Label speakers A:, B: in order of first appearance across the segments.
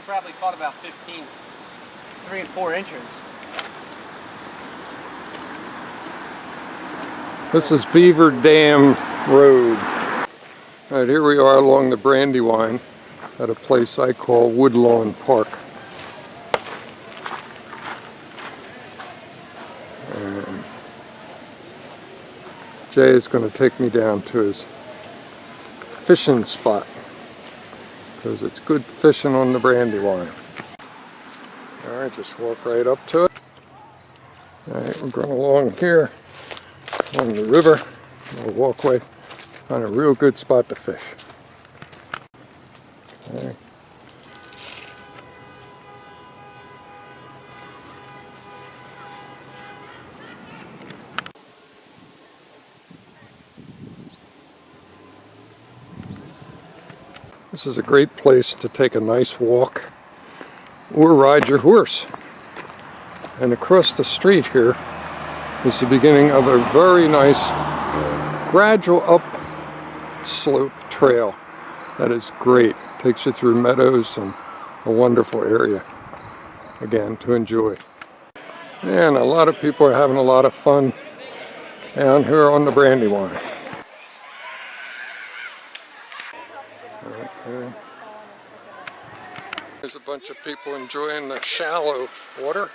A: probably caught about 15, 3 and 4 inches.
B: This is Beaver Dam Road. All right, here we are along the Brandywine at a place I call Woodlawn Park. And Jay is going to take me down to his fishing spot because it's good fishing on the Brandywine. All right, just walk right up to it. All right, we're going along here, along the river, a walkway, on a real good spot to fish. Okay. This is a great place to take a nice walk or ride your horse. And across the street here is the beginning of a very nice gradual up slope trail that is great. Takes you through meadows and a wonderful area, again, to enjoy. And a lot of people are having a lot of fun down here on the Brandywine. Okay. There's a bunch of people enjoying the shallow water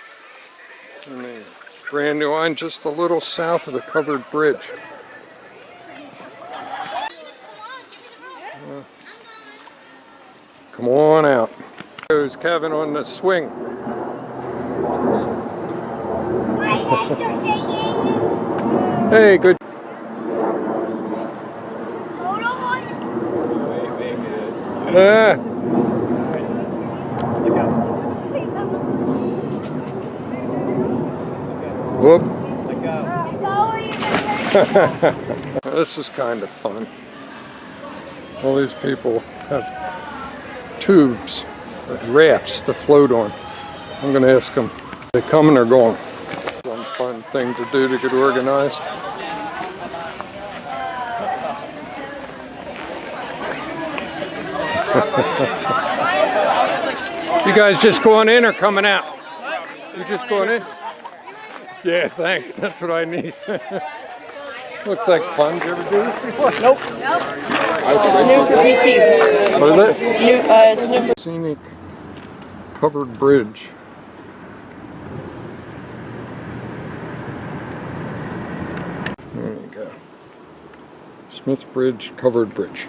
B: in the Brandywine, just a little south of the covered bridge. Come on out. There's Kevin on the swing. Hey, good. Yeah. Whoop. This is kind of fun. All these people have tubes, rafts to float on. I'm going to ask them, are they coming or going? Some fun thing to do to get organized. You guys just going in or coming out? You just going in? Yeah, thanks. That's what I need. Looks like fun. Did you ever do this before? Nope.
C: It's new for PT.
B: What is it?
C: It's new for
B: Scenic covered bridge. There you go. Smith Bridge, covered bridge.